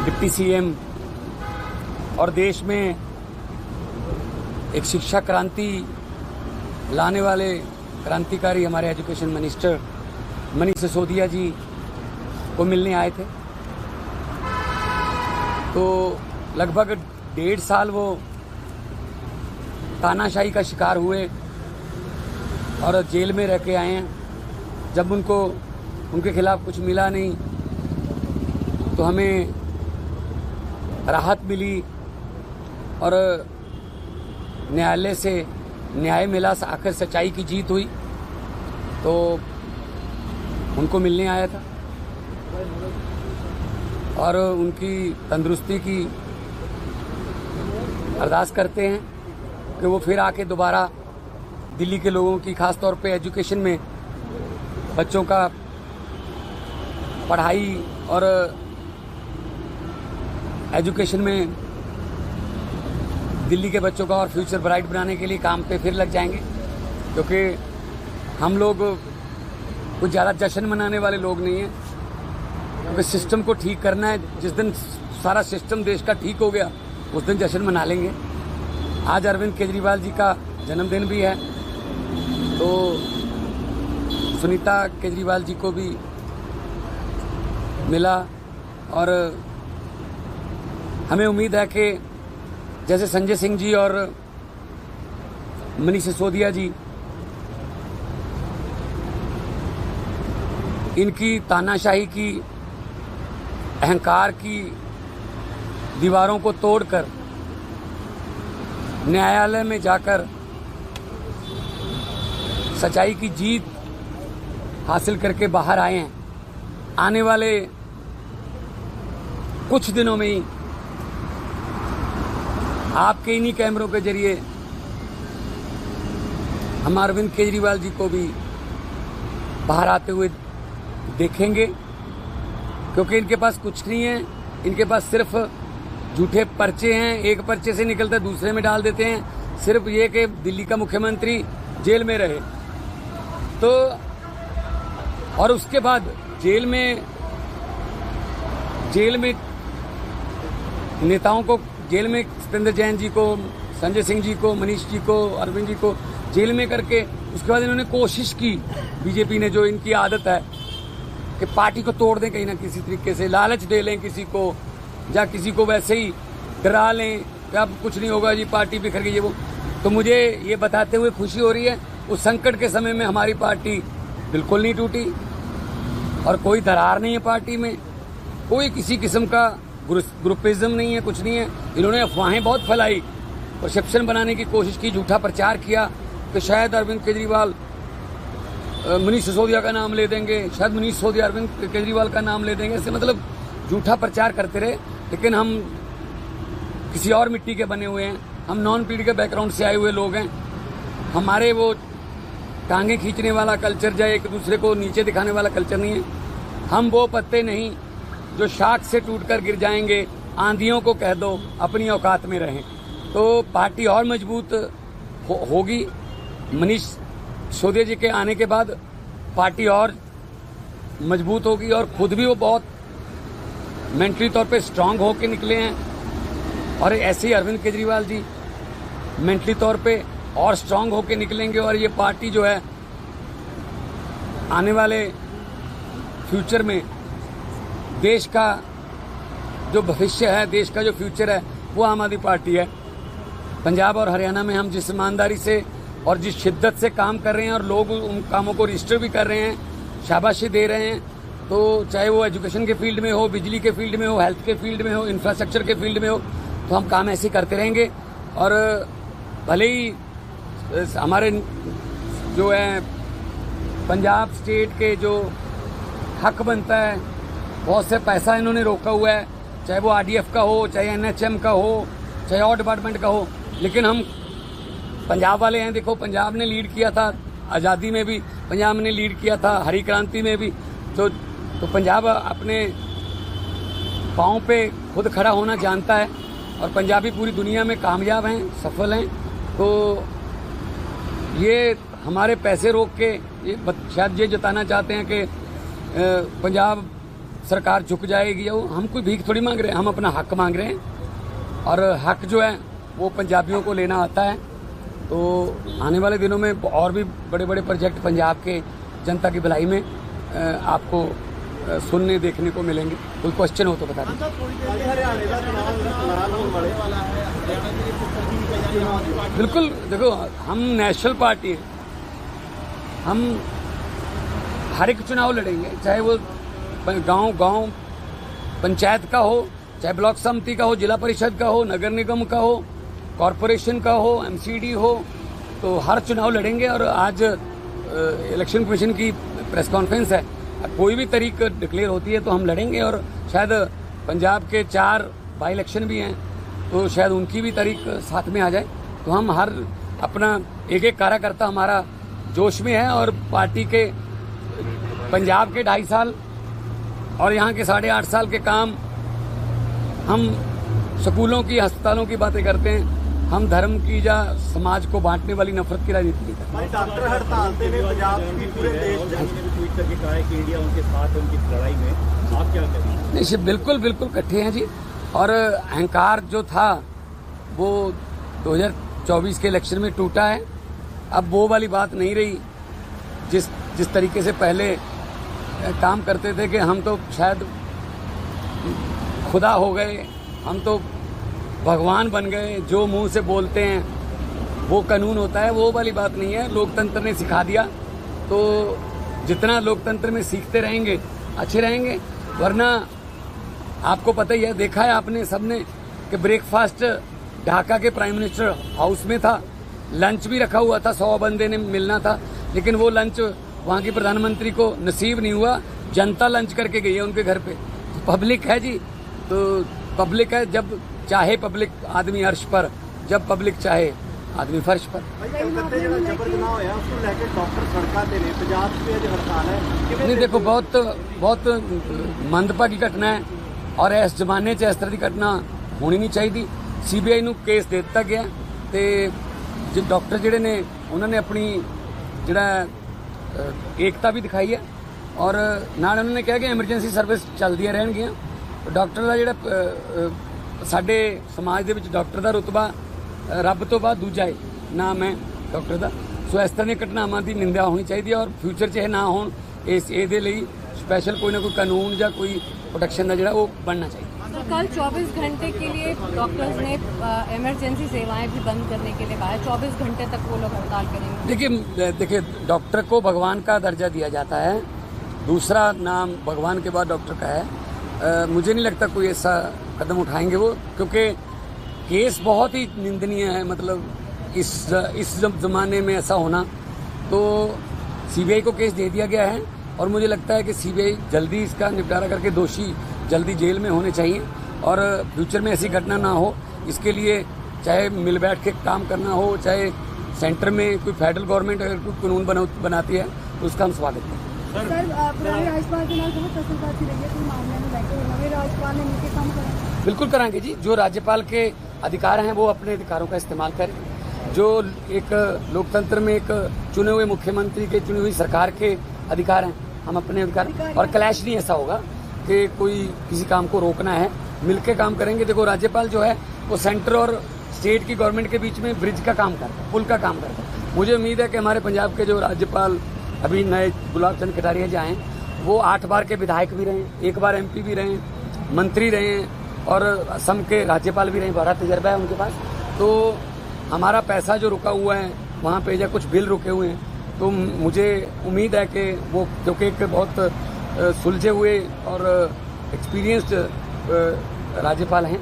Deputy CM और देश में एक शिक्षा क्रांति लाने वाले क्रांतिकारी हमारे एजुकेशन मिनिस्टर मनीष सिसोदिया जी को मिलने आए थे। तो लगभग 1.5 साल वो तानाशाही का शिकार हुए और जेल में रह के आए हैं। जब उनके खिलाफ कुछ मिला नहीं तो हमें राहत मिली और न्यायालय से न्याय मिला, आखिर सच्चाई की जीत हुई। तो उनको मिलने आया था और उनकी तंदुरुस्ती की अरदास करते हैं कि वो फिर आके दोबारा दिल्ली के लोगों की, खास तौर पे एजुकेशन में बच्चों का पढ़ाई और एजुकेशन में दिल्ली के बच्चों का और फ्यूचर ब्राइट बनाने के लिए काम पे फिर लग जाएंगे। क्योंकि हम लोग कुछ ज़्यादा जश्न मनाने वाले लोग नहीं हैं, क्योंकि सिस्टम को ठीक करना है। जिस दिन सारा सिस्टम देश का ठीक हो गया उस दिन जश्न मना लेंगे। आज अरविंद केजरीवाल जी का जन्मदिन भी है, तो सुनीता केजरीवाल जी को भी मिला और हमें उम्मीद है कि जैसे संजय सिंह जी और मनीष सिसोदिया जी इनकी तानाशाही की, अहंकार की दीवारों को तोड़कर न्यायालय में जाकर सच्चाई की जीत हासिल करके बाहर आए हैं। आने वाले कुछ दिनों में ही आपके इन्हीं कैमरों के जरिए हम अरविंद केजरीवाल जी को भी बाहर आते हुए देखेंगे। क्योंकि इनके पास कुछ नहीं है, इनके पास सिर्फ झूठे पर्चे हैं। एक पर्चे से निकलता दूसरे में डाल देते हैं, सिर्फ ये कि दिल्ली का मुख्यमंत्री जेल में रहे। तो और उसके बाद जेल में नेताओं को, जेल में सत्येंद्र जैन जी को, संजय सिंह जी को, मनीष जी को, अरविंद जी को जेल में करके उसके बाद इन्होंने कोशिश की, बीजेपी ने, जो इनकी आदत है कि पार्टी को तोड़ दें कहीं ना किसी तरीके से, लालच दे लें किसी को, या किसी को वैसे ही डरा लें कि अब कुछ नहीं होगा जी, पार्टी बिखर गई, ये वो। तो मुझे ये बताते हुए खुशी हो रही है, उस संकट के समय में हमारी पार्टी बिल्कुल नहीं टूटी और कोई दरार नहीं है पार्टी में, कोई किसी किस्म का ग्रुपिज्म नहीं है, कुछ नहीं है। इन्होंने अफवाहें बहुत फैलाई, परसेप्शन बनाने की कोशिश की, झूठा प्रचार किया कि शायद अरविंद केजरीवाल मनीष सिसोदिया का नाम ले देंगे, शायद मनीष सिसोदिया अरविंद केजरीवाल का नाम ले देंगे। ऐसे मतलब झूठा प्रचार करते रहे। लेकिन हम किसी और मिट्टी के बने हुए हैं, हम नॉन पॉलिटिकल बैकग्राउंड से आए हुए लोग हैं। हमारे वो टांगे खींचने वाला कल्चर, या एक दूसरे को नीचे दिखाने वाला कल्चर नहीं है। हम वो पत्ते नहीं जो शाख से टूटकर गिर जाएंगे। आंधियों को कह दो अपनी औकात में रहें। तो पार्टी और मजबूत होगी। मनीष सिसोदिया जी के आने के बाद पार्टी और मजबूत होगी और खुद भी वो बहुत मेंटली तौर पे स्ट्रांग होके निकले हैं। और ऐसे ही अरविंद केजरीवाल जी मेंटली तौर पे और स्ट्रांग होके निकलेंगे। और ये पार्टी जो है आने वाले फ्यूचर में देश का जो भविष्य है, देश का जो फ्यूचर है, वो आम आदमी पार्टी है। पंजाब और हरियाणा में हम जिस ईमानदारी से और जिस शिद्दत से काम कर रहे हैं और लोग उन कामों को रजिस्टर भी कर रहे हैं, शाबाशी दे रहे हैं, तो चाहे वो एजुकेशन के फील्ड में हो, बिजली के फील्ड में हो, हेल्थ के फील्ड में हो, इंफ्रास्ट्रक्चर के फील्ड में हो, तो हम काम ऐसे करते रहेंगे। और भले ही हमारे जो है पंजाब स्टेट के जो हक बनता है, बहुत से पैसा इन्होंने रोका हुआ है, चाहे वो आरडीएफ का हो, चाहे एनएचएम का हो, चाहे और डिपार्टमेंट का हो। लेकिन हम पंजाब वाले हैं। देखो, पंजाब ने लीड किया था आज़ादी में भी, पंजाब ने लीड किया था हरी क्रांति में भी। तो पंजाब अपने पाँव पे खुद खड़ा होना जानता है और पंजाबी पूरी दुनिया में कामयाब हैं, सफल हैं। तो ये हमारे पैसे रोक के ये शायद ये जताना चाहते हैं कि पंजाब सरकार झुक जाएगी, या हम कोई भीख थोड़ी मांग रहे हैं, हम अपना हक मांग रहे हैं। और हक जो है वो पंजाबियों को लेना आता है। तो आने वाले दिनों में और भी बड़े बड़े प्रोजेक्ट पंजाब के जनता की भलाई में आपको सुनने देखने को मिलेंगे। कोई क्वेश्चन हो तो बता दीजिए। बिल्कुल, देखो हम नेशनल पार्टी हैं, हम हर एक चुनाव लड़ेंगे, चाहे वो गांव पंचायत का हो, चाहे ब्लॉक समिति का हो, जिला परिषद का हो, नगर निगम का हो, कॉरपोरेशन का हो, एमसीडी हो, तो हर चुनाव लड़ेंगे। और आज इलेक्शन कमीशन की प्रेस कॉन्फ्रेंस है, कोई भी तारीख डिक्लेयर होती है तो हम लड़ेंगे। और शायद पंजाब के 4 बाई इलेक्शन भी हैं, तो शायद उनकी भी तारीख साथ में आ जाए। तो हम हर अपना एक एक कार्यकर्ता हमारा जोश में है। और पार्टी के पंजाब के 2.5 साल और यहाँ के 8.5 साल के काम, हम स्कूलों की, अस्पतालों की बातें करते हैं, हम धर्म की या समाज को बांटने वाली नफरत की राजनीति नहीं करते। डॉक्टर हड़ताल पे पंजाब की पूरे देश ने ट्वीट करके कहा है कि इंडिया उनके साथ है उनकी लड़ाई में, आप क्या कहेंगे? नहीं, बिल्कुल इकट्ठे हैं जी। और अहंकार जो था वो 2024 के इलेक्शन में टूटा है। अब वो वाली बात नहीं रही जिस तरीके से पहले काम करते थे कि हम तो शायद खुदा हो गए, हम तो भगवान बन गए, जो मुंह से बोलते हैं वो कानून होता है, वो वाली बात नहीं है। लोकतंत्र ने सिखा दिया, तो जितना लोकतंत्र में सीखते रहेंगे अच्छे रहेंगे। वरना आपको पता ही है, देखा है आपने सबने कि ब्रेकफास्ट ढाका के प्राइम मिनिस्टर हाउस में था, लंच भी रखा हुआ था, 100 बंदे ने मिलना था, लेकिन वो लंच वहाँ के प्रधानमंत्री को नसीब नहीं हुआ। जनता लंच करके गई है उनके घर पे। पब्लिक है जी, तो पब्लिक है, जब चाहे पब्लिक आदमी अर्श पर, जब पब्लिक चाहे आदमी फर्श पर। नहीं, देखो बहुत मंदभागी घटना है और इस जमाने च इस तरह की घटना होनी नहीं चाहिए। सीबीआई ਨੂੰ केस दे दिता गया ਤੇ जो डॉक्टर ਜਿਹੜੇ ਨੇ ਉਹਨਾਂ ਨੇ ਆਪਣੀ ਜਿਹੜਾ एकता भी दिखाई है और ਨਾਲ ਉਹਨਾਂ ਨੇ ਕਿਹਾ ਕਿ ਐਮਰਜੈਂਸੀ ਸਰਵਿਸ ਚੱਲਦੀਆਂ ਰਹਿਣਗੀਆਂ। ਡਾਕਟਰ ਦਾ ਜਿਹੜਾ ਸਾਡੇ ਸਮਾਜ ਦੇ ਵਿੱਚ ਡਾਕਟਰ ਦਾ ਰੁਤਬਾ ਰੱਬ ਤੋਂ ਬਾਅਦ ਦੂਜਾ ਹੈ, ਨਾਮ ਹੈ ਡਾਕਟਰ ਦਾ। ਸੋ ਇਸ ਤਰ੍ਹਾਂ ਦੀਆਂ ਘਟਨਾਵਾਂ ਦੀ ਨਿੰਦਾ ਹੋਣੀ ਚਾਹੀਦੀ ਹੈ ਔਰ ਫਿਊਚਰ 'ਚ ਇਹ ਨਾ ਹੋਣ, ਇਹਦੇ ਲਈ स्पेशल कोई ना कोई कानून या कोई प्रोटेक्शन का जोड़ा वो बनना चाहिए। तो कल 24 घंटे के लिए डॉक्टर्स ने इमरजेंसी सेवाएं भी बंद करने के लिए कहा है, 24 घंटे तक वो लोग हड़ताल करेंगे। देखिए डॉक्टर को भगवान का दर्जा दिया जाता है, दूसरा नाम भगवान के बाद डॉक्टर का है। मुझे नहीं लगता कोई ऐसा कदम उठाएंगे वो, क्योंकि केस बहुत ही निंदनीय है। मतलब इस जमाने में ऐसा होना, तो सीबीआई को केस दे दिया गया है और मुझे लगता है कि सीबीआई जल्दी इसका निपटारा करके दोषी जल्दी जेल में होने चाहिए और फ्यूचर में ऐसी घटना ना हो। इसके लिए चाहे मिल बैठ के काम करना हो, चाहे सेंटर में कोई फेडरल गवर्नमेंट अगर कोई कानून बनाती है तो उसका हम स्वागत करते हैं। बिल्कुल कराएंगे जी, जो राज्यपाल के अधिकार हैं वो अपने अधिकारों का इस्तेमाल करें। जो एक लोकतंत्र में एक चुने हुए मुख्यमंत्री के, चुनी हुई सरकार के अधिकार हैं, हम अपने अधिकार, और क्लैश नहीं ऐसा होगा कि कोई किसी काम को रोकना है, मिलकर काम करेंगे। देखो राज्यपाल जो है वो सेंटर और स्टेट की गवर्नमेंट के बीच में ब्रिज का काम करता है, पुल का काम करता है। मुझे उम्मीद है कि हमारे पंजाब के जो राज्यपाल अभी नए गुलाब चंद कटारिया जो आए, वो 8 बार के विधायक भी रहे, 1 बार MP भी रहे, मंत्री रहे और असम के राज्यपाल भी रहे, बड़ा तजर्बा है उनके पास। तो हमारा पैसा जो रुका हुआ है वहाँ पे या कुछ बिल रुके हुए हैं, तो मुझे उम्मीद है कि वो, क्योंकि एक बहुत सुलझे हुए और एक्सपीरियंस्ड राज्यपाल हैं,